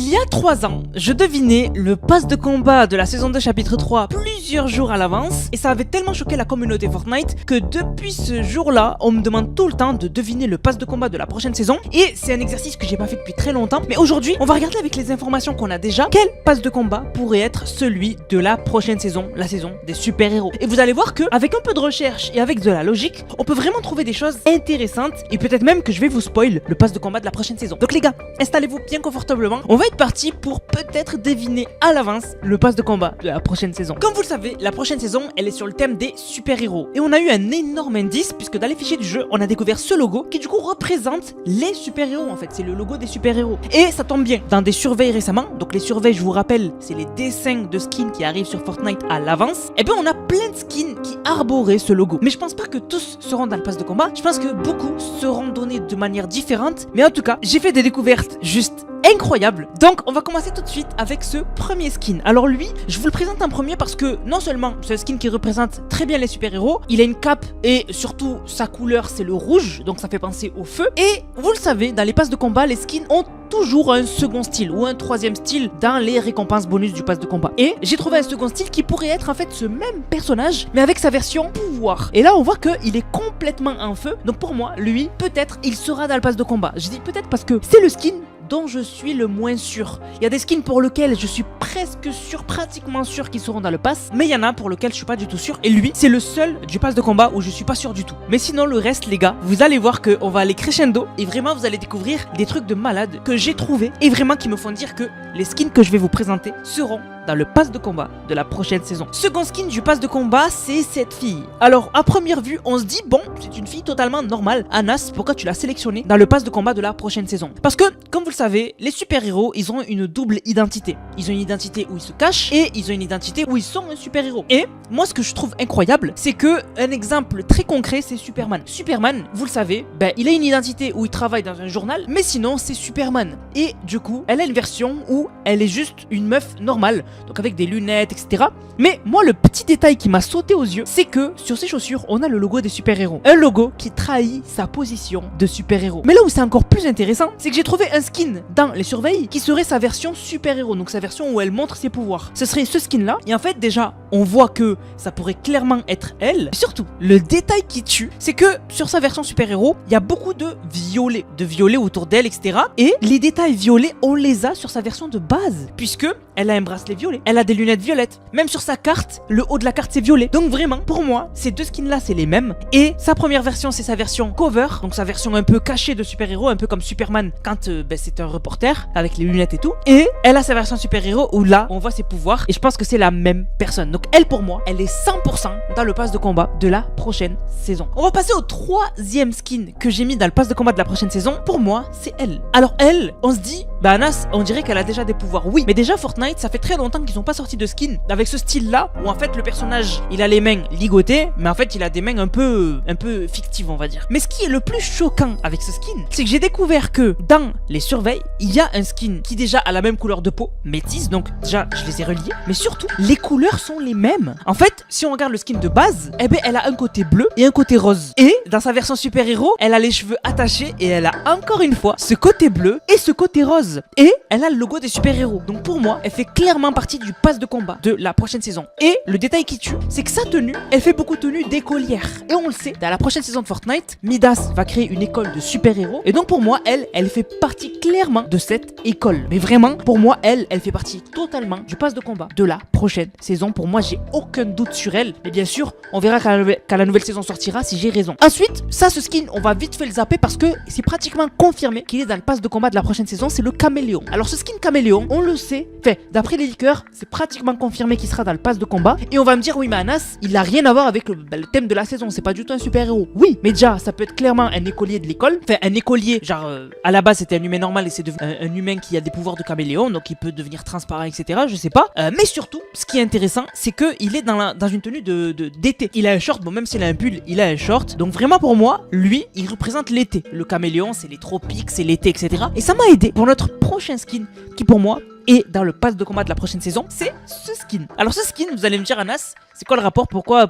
Il y a 3 ans, je devinais le pass de combat de la saison 2 chapitre 3 plusieurs jours à l'avance et ça avait tellement choqué la communauté Fortnite que depuis ce jour-là, on me demande tout le temps de deviner le pass de combat de la prochaine saison et c'est un exercice que j'ai pas fait depuis très longtemps. Mais aujourd'hui, on va regarder avec les informations qu'on a déjà quel pass de combat pourrait être celui de la prochaine saison, la saison des super-héros. Et vous allez voir que avec un peu de recherche et avec de la logique, on peut vraiment trouver des choses intéressantes et peut-être même que je vais vous spoil le pass de combat de la prochaine saison. Donc les gars, installez-vous bien confortablement. On va être parti pour peut-être deviner à l'avance le pass de combat de la prochaine saison. Comme vous le savez, la prochaine saison, elle est sur le thème des super-héros. Et on a eu un énorme indice puisque dans les fichiers du jeu, on a découvert ce logo qui du coup représente les super-héros en fait. C'est le logo des super-héros. Et ça tombe bien, dans des surveils récemment, donc les surveils, je vous rappelle, c'est les dessins de skins qui arrivent sur Fortnite à l'avance. Et bien on a plein de skins qui arboraient ce logo. Mais je pense pas que tous seront dans le pass de combat. Je pense que beaucoup seront donnés de manière différente. Mais en tout cas, j'ai fait des découvertes juste incroyable. Donc on va commencer tout de suite avec ce premier skin. Alors lui, je vous le présente en premier parce que non seulement c'est un skin qui représente très bien les super-héros, il a une cape et surtout sa couleur c'est le rouge, donc ça fait penser au feu. Et vous le savez, dans les passes de combat, les skins ont toujours un second style ou un troisième style dans les récompenses bonus du pass de combat. Et j'ai trouvé un second style qui pourrait être en fait ce même personnage mais avec sa version pouvoir. Et là on voit qu'il est complètement en feu. Donc pour moi, lui, peut-être il sera dans le pass de combat. Je dis peut-être parce que c'est le skin dont je suis le moins sûr. Il y a des skins pour lesquels je suis presque sûr, pratiquement sûr qu'ils seront dans le pass, mais il y en a pour lesquels je suis pas du tout sûr, et lui, c'est le seul du pass de combat où je suis pas sûr du tout. Mais sinon, le reste, les gars, vous allez voir qu'on va aller crescendo, et vraiment, vous allez découvrir des trucs de malade que j'ai trouvé, et vraiment qui me font dire que les skins que je vais vous présenter seront dans le pass de combat de la prochaine saison. Second skin du pass de combat, c'est cette fille. Alors, à première vue, on se dit, bon, c'est une fille totalement normale. Anas, pourquoi tu l'as sélectionnée dans le pass de combat de la prochaine saison? Parce que, comme vous le savez, les super-héros, ils ont une double identité. Ils ont une identité où ils se cachent et ils ont une identité où ils sont un super-héros. Et moi, ce que je trouve incroyable, c'est que un exemple très concret, c'est Superman. Superman, vous le savez, ben, il a une identité où il travaille dans un journal, mais sinon, c'est Superman. Et du coup, elle a une version où elle est juste une meuf normale. Donc avec des lunettes, etc. Mais moi, le petit détail qui m'a sauté aux yeux, c'est que sur ses chaussures, on a le logo des super-héros. Un logo qui trahit sa position de super-héros. Mais là où c'est encore plus intéressant, c'est que j'ai trouvé un skin dans les surveils qui serait sa version super-héros. Donc sa version où elle montre ses pouvoirs. Ce serait ce skin-là. Et en fait, déjà, on voit que ça pourrait clairement être elle. Et surtout, le détail qui tue, c'est que sur sa version super-héros, il y a beaucoup de violets autour d'elle, etc. Et les détails violets, on les a sur sa version de base. Puisque elle a un bracelet violet. Elle a des lunettes violettes. Même sur sa carte, le haut de la carte c'est violet. Donc vraiment, pour moi, ces deux skins là c'est les mêmes. Et sa première version c'est sa version cover. Donc sa version un peu cachée de super-héros. Un peu comme Superman quand c'est un reporter avec les lunettes et tout. Et elle a sa version super-héros où là on voit ses pouvoirs. Et je pense que c'est la même personne. Donc elle pour moi, elle est 100% dans le pass de combat de la prochaine saison. On va passer au troisième skin que j'ai mis dans le pass de combat de la prochaine saison. Pour moi, c'est elle. Alors elle, on se dit, bah Anas, on dirait qu'elle a déjà des pouvoirs. Oui, mais déjà Fortnite, ça fait très longtemps qu'ils n'ont pas sorti de skin avec ce style là où en fait le personnage il a les mains ligotées mais en fait il a des mains un peu fictives on va dire. Mais ce qui est le plus choquant avec ce skin, c'est que j'ai découvert que dans les surveils il y a un skin qui déjà a la même couleur de peau, métisse, donc déjà je les ai reliés, mais surtout les couleurs sont les mêmes. En fait si on regarde le skin de base, eh ben elle a un côté bleu et un côté rose, et dans sa version super héros elle a les cheveux attachés et elle a encore une fois ce côté bleu et ce côté rose, et elle a le logo des super héros. Donc pour moi elle fait clairement partie du pass de combat de la prochaine saison. Et le détail qui tue, c'est que sa tenue, elle fait beaucoup de tenue d'écolière. Et on le sait, dans la prochaine saison de Fortnite, Midas va créer une école de super-héros. Et donc pour moi, elle fait partie clairement de cette école. Mais vraiment, pour moi, elle fait partie totalement du pass de combat de la prochaine saison. Pour moi, j'ai aucun doute sur elle. Mais bien sûr, on verra quand la nouvelle saison sortira si j'ai raison. Ensuite, ça, ce skin, on va vite fait le zapper parce que c'est pratiquement confirmé qu'il est dans le pass de combat de la prochaine saison. C'est le caméléon. Alors ce skin caméléon, on le sait, d'après les leakers, c'est pratiquement confirmé qu'il sera dans le pass de combat. Et on va me dire, oui mais Anas, il a rien à voir avec le thème de la saison, c'est pas du tout un super-héros. Oui, mais déjà, ça peut être clairement un écolier de l'école. Enfin, un écolier, genre, à la base c'était un humain normal et c'est un humain qui a des pouvoirs de caméléon, donc il peut devenir transparent, etc. Je sais pas. Mais surtout, ce qui est intéressant, c'est qu'il est dans une tenue d'été. Il a un short, bon même s'il a un pull, il a un short. Donc vraiment pour moi, lui, il représente l'été. Le caméléon, c'est les tropiques, c'est l'été, etc. Et ça m'a aidé pour notre prochain skin, qui pour moi et dans le pass de combat de la prochaine saison, c'est ce skin. Alors ce skin, vous allez me dire Anas, c'est quoi le rapport? Pourquoi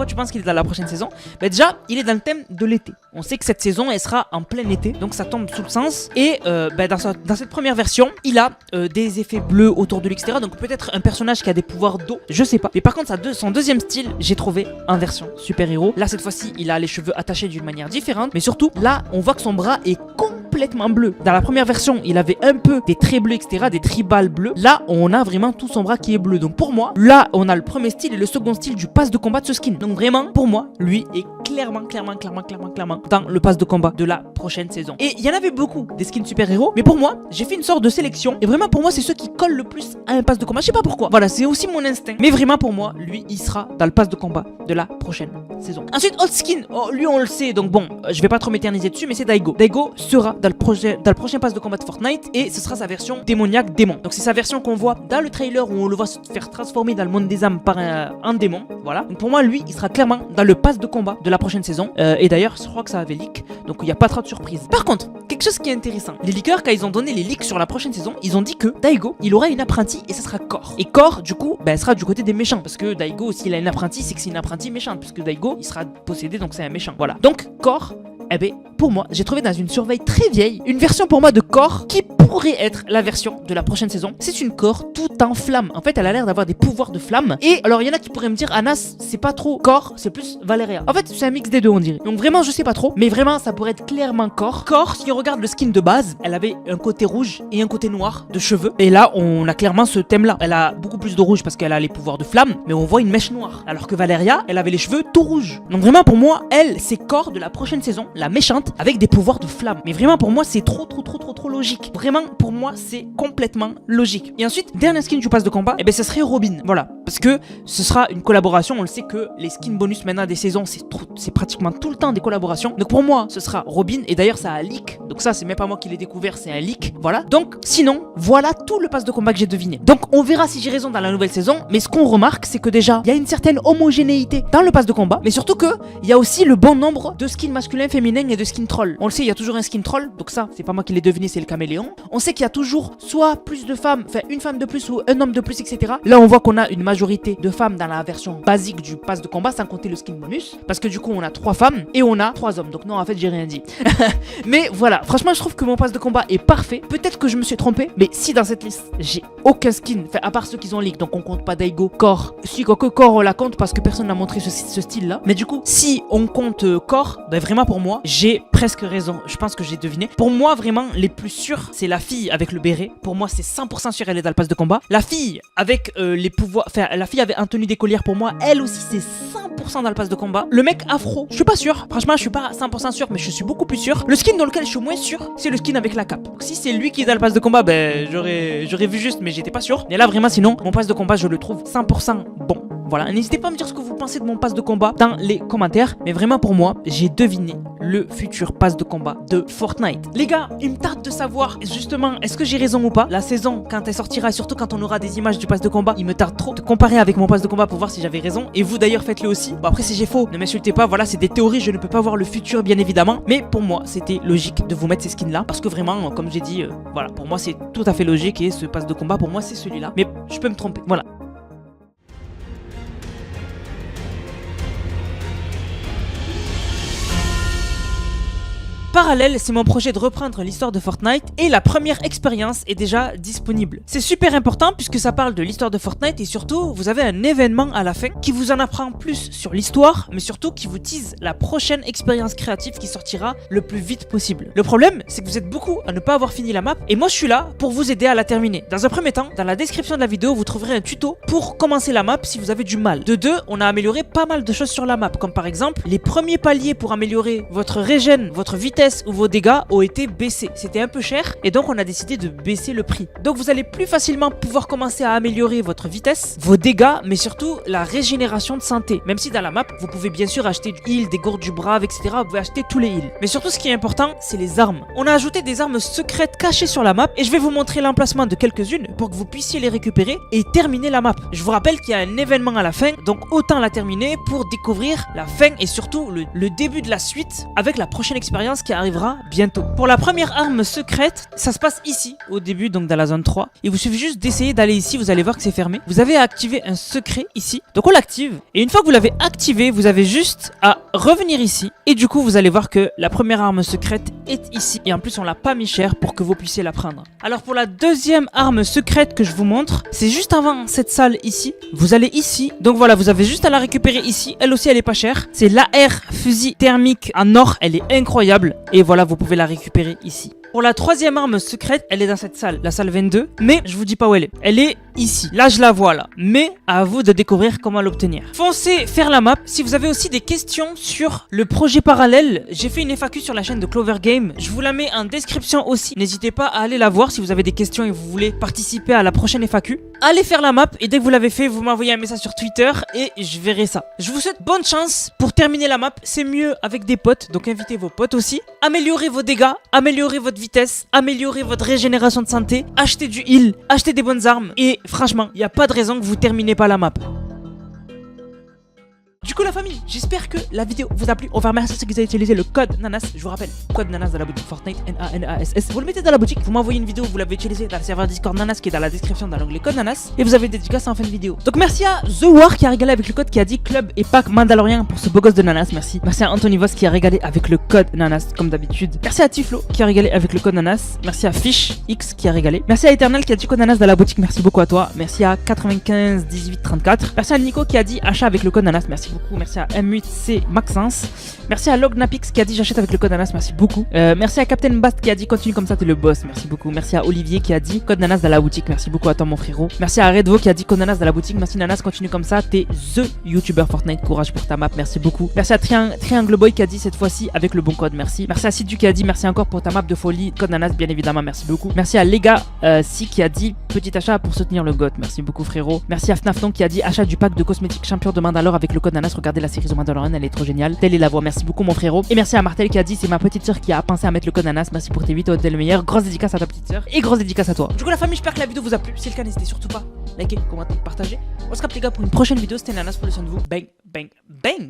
tu penses qu'il est dans la prochaine saison? Bah déjà, il est dans le thème de l'été. On sait que cette saison, elle sera en plein été, donc ça tombe sous le sens. Et dans cette première version, il a des effets bleus autour de lui, etc. Donc peut-être un personnage qui a des pouvoirs d'eau, je sais pas. Mais par contre, son deuxième style, j'ai trouvé en version super-héros. Là, cette fois-ci, il a les cheveux attachés d'une manière différente. Mais surtout, là, on voit que son bras est complètement bleu. Dans la première version, il avait un peu des traits bleus, etc., des tribales bleus. Là, on a vraiment tout son bras qui est bleu. Donc pour moi, là, on a le premier style et le second style du pass de combat de ce skin. Donc vraiment, pour moi, lui est clairement dans le pass de combat de la prochaine saison. Et il y en avait beaucoup des skins super-héros, mais pour moi, j'ai fait une sorte de sélection. Et vraiment, pour moi, c'est ceux qui collent le plus à un pass de combat. Je sais pas pourquoi. Voilà, c'est aussi mon instinct. Mais vraiment, pour moi, lui, il sera dans le pass de combat de la prochaine saison. Ensuite, autre skin. Oh, lui, on le sait. Donc bon, je vais pas trop m'éterniser dessus, mais c'est Daigo. Daigo sera dans le prochain pass de combat de Fortnite et ce sera sa version démoniaque démon. Donc c'est sa version qu'on voit dans le trailer où on le voit se faire transformer dans le monde des âmes par un démon. Voilà. Donc pour moi, lui, il sera clairement dans le pass de combat de la prochaine saison. Et d'ailleurs, je crois que ça avait leak. Donc il n'y a pas trop de surprises. Par contre, quelque chose qui est intéressant. Les leakers, quand ils ont donné les leaks sur la prochaine saison, ils ont dit que Daigo, il aura une apprentie et ce sera Core. Et Core, du coup, elle sera du côté des méchants. Parce que Daigo, s'il a une apprentie, c'est que c'est une apprentie méchante. Puisque Daigo, il sera possédé, donc c'est un méchant. Voilà. Donc Core, eh ben, pour moi, j'ai trouvé dans une surveille très vieille une version pour moi de Core qui pourrait être la version de la prochaine saison. C'est une Core tout en flamme. En fait, elle a l'air d'avoir des pouvoirs de flamme. Et alors, il y en a qui pourraient me dire, Anas, c'est pas trop Core, c'est plus Valeria. En fait, c'est un mix des deux, on dirait. Donc vraiment, je sais pas trop. Mais vraiment, ça pourrait être clairement Core. Core, si on regarde le skin de base, elle avait un côté rouge et un côté noir de cheveux. Et là, on a clairement ce thème-là. Elle a beaucoup plus de rouge parce qu'elle a les pouvoirs de flamme. Mais on voit une mèche noire. Alors que Valeria, elle avait les cheveux tout rouges. Donc vraiment, pour moi, elle, c'est Core de la prochaine saison, la méchante, avec des pouvoirs de flamme. Mais vraiment, pour moi, c'est trop logique. Vraiment, pour moi, c'est complètement logique. Et ensuite, dernier skin du pass de combat, eh ben, ce serait Robin. Voilà. Parce que ce sera une collaboration. On le sait que les skins bonus maintenant des saisons, c'est pratiquement tout le temps des collaborations. Donc pour moi, ce sera Robin. Et d'ailleurs, ça a un leak. Donc ça, c'est même pas moi qui l'ai découvert, c'est un leak. Voilà. Donc, sinon, voilà tout le pass de combat que j'ai deviné. Donc, on verra si j'ai raison dans la nouvelle saison. Mais ce qu'on remarque, c'est que déjà, il y a une certaine homogénéité dans le pass de combat. Mais surtout que, il y a aussi le bon nombre de skins masculins, féminins et de skins trolls. On le sait, il y a toujours un skin troll. Donc ça, c'est pas moi qui l'ai deviné, c'est le caméléon. On sait qu'il y a toujours soit plus de femmes, enfin une femme de plus ou un homme de plus, etc. Là, on voit qu'on a une majorité de femmes dans la version basique du pass de combat, sans compter le skin bonus. Parce que du coup, on a 3 femmes et on a 3 hommes. Donc non, en fait, j'ai rien dit. Mais voilà, franchement, je trouve que mon pass de combat est parfait. Peut-être que je me suis trompé, mais si dans cette liste, j'ai aucun skin, enfin à part ceux qui ont leak, donc on compte pas Daigo, Core. Si, quoique Core, on la compte parce que personne n'a montré ce style-là. Mais du coup, si on compte Core, ben vraiment pour moi, j'ai presque raison. Je pense que j'ai deviné. Pour moi, vraiment, les plus sûrs, c'est la fille avec le béret. Pour moi, c'est 100% sûr, elle est dans le pass de combat. La fille avec les pouvoirs, enfin, la fille avec un tenue d'écolière, pour moi, elle aussi, c'est 100% dans le pass de combat. Le mec afro, je suis pas sûr. Franchement, je suis pas 100% sûr, mais je suis beaucoup plus sûr. Le skin dans lequel je suis moins sûr, c'est le skin avec la cape. Donc, si c'est lui qui est dans le pass de combat, ben, j'aurais vu juste, mais j'étais pas sûr. Et là, vraiment, sinon, mon pass de combat, je le trouve 100% bon. Voilà, n'hésitez pas à me dire ce que vous pensez de mon pass de combat dans les commentaires. Mais vraiment, pour moi, j'ai deviné le futur pass de combat de Fortnite. Les gars, il me tarde de savoir, justement, est-ce que j'ai raison ou pas? La saison, quand elle sortira, et surtout quand on aura des images du pass de combat, il me tarde trop de comparer avec mon pass de combat pour voir si j'avais raison. Et vous d'ailleurs, faites-le aussi. Bon, après, si j'ai faux, ne m'insultez pas. Voilà, c'est des théories, je ne peux pas voir le futur, bien évidemment. Mais pour moi, c'était logique de vous mettre ces skins-là. Parce que vraiment, comme j'ai dit, voilà, pour moi, c'est tout à fait logique. Et ce pass de combat, pour moi, c'est celui-là. Mais je peux me tromper. Voilà. Parallèle, c'est mon projet de reprendre l'histoire de Fortnite et la première expérience est déjà disponible. C'est super important puisque ça parle de l'histoire de Fortnite et surtout, vous avez un événement à la fin qui vous en apprend plus sur l'histoire, mais surtout qui vous tease la prochaine expérience créative qui sortira le plus vite possible. Le problème, c'est que vous êtes beaucoup à ne pas avoir fini la map et moi je suis là pour vous aider à la terminer. Dans un premier temps, dans la description de la vidéo, vous trouverez un tuto pour commencer la map si vous avez du mal. De deux, on a amélioré pas mal de choses sur la map, comme par exemple, les premiers paliers pour améliorer votre régène, votre vitesse ou vos dégâts ont été baissés. C'était un peu cher et donc on a décidé de baisser le prix. Donc vous allez plus facilement pouvoir commencer à améliorer votre vitesse, vos dégâts, mais surtout la régénération de santé. Même si dans la map, vous pouvez bien sûr acheter du heal, des gourdes du brave, etc. Vous pouvez acheter tous les heals. Mais surtout ce qui est important, c'est les armes. On a ajouté des armes secrètes cachées sur la map et je vais vous montrer l'emplacement de quelques-unes pour que vous puissiez les récupérer et terminer la map. Je vous rappelle qu'il y a un événement à la fin, donc autant la terminer pour découvrir la fin et surtout le début de la suite avec la prochaine expérience qui a arrivera bientôt. Pour la première arme secrète, ça se passe ici, au début, donc dans la zone 3. Il vous suffit juste d'essayer d'aller ici, vous allez voir que c'est fermé. Vous avez à activer un secret ici. Donc on l'active. Et une fois que vous l'avez activé, vous avez juste à revenir ici. Et du coup, vous allez voir que la première arme secrète est ici. Et en plus, on l'a pas mis cher pour que vous puissiez la prendre. Alors pour la deuxième arme secrète que je vous montre, c'est juste avant cette salle ici. Vous allez ici. Donc voilà, vous avez juste à la récupérer ici. Elle aussi, elle est pas chère. C'est l'AR fusil thermique en or. Elle est incroyable. Et voilà, vous pouvez la récupérer ici. Pour la troisième arme secrète, elle est dans cette salle, la salle 22. Mais je vous dis pas où elle est. Elle est ici. Là, je la vois là. Mais à vous de découvrir comment l'obtenir. Foncez faire la map. Si vous avez aussi des questions sur le projet parallèle, j'ai fait une FAQ sur la chaîne de Clover Game. Je vous la mets en description aussi. N'hésitez pas à aller la voir si vous avez des questions et vous voulez participer à la prochaine FAQ. Allez faire la map et dès que vous l'avez fait, vous m'envoyez un message sur Twitter et je verrai ça. Je vous souhaite bonne chance pour terminer la map. C'est mieux avec des potes, donc invitez vos potes aussi. Améliorez vos dégâts, améliorez votre vitesse, améliorez votre régénération de santé, achetez du heal, achetez des bonnes armes et franchement, il n'y a pas de raison que vous terminez pas la map. Du coup la famille, j'espère que la vidéo vous a plu. On va remercier ceux qui ont utilisé le code NANAS. Je vous rappelle, code NANAS dans la boutique Fortnite, NANASS. Vous le mettez dans la boutique, vous m'envoyez une vidéo, vous l'avez utilisé dans le serveur Discord NANAS qui est dans la description dans l'onglet code NANAS. Et vous avez des dédicaces en fin de vidéo. Donc merci à The War qui a régalé avec le code, qui a dit club et pack Mandalorian pour ce beau gosse de NANAS, merci. Merci à Anthony Voss qui a régalé avec le code NANAS comme d'habitude. Merci à Tiflo qui a régalé avec le code NANAS. Merci à Fish X qui a régalé. Merci à Eternal qui a dit code NANAS dans la boutique, merci beaucoup à toi. Merci à 95 18 34. Merci à Nico qui a dit achat avec le code NANAS, merci beaucoup. Merci à C Maxence. Merci à Lognapix qui a dit j'achète avec le code NANAS, merci beaucoup. Merci à Captain Bast qui a dit continue comme ça, t'es le boss, merci beaucoup. Merci à Olivier qui a dit code NANAS dans la boutique, merci beaucoup à toi mon frérot. Merci à Redvo qui a dit code NANAS dans la boutique, merci NANAS, continue comme ça, t'es THE YouTuber Fortnite, courage pour ta map, merci beaucoup. Merci à Triangle Boy qui a dit cette fois-ci avec le bon code, merci. Merci à Sidu qui a dit merci encore pour ta map de folie, code NANAS bien évidemment, merci beaucoup. Merci à Lega Si qui a dit petit achat pour soutenir le GOT, merci beaucoup frérot. Merci à Fnafton qui a dit achat du pack de cosmétiques champion de Mandalore avec le code NANAS, regardez la série The Mandalorian, elle est trop géniale. Telle est la voix, merci beaucoup mon frérot. Et merci à Martel qui a dit c'est ma petite soeur qui a pensé à mettre le code NANAS, merci pour tes 8 t'es le meilleur. Grosse dédicace à ta petite soeur et grosse dédicace à toi. Du coup la famille, j'espère que la vidéo vous a plu. Si c'est le cas, n'hésitez surtout pas à liker, commenter, partager. On se capte les gars pour une prochaine vidéo. C'était NANAS, prenez soin de vous. Bang, bang, bang.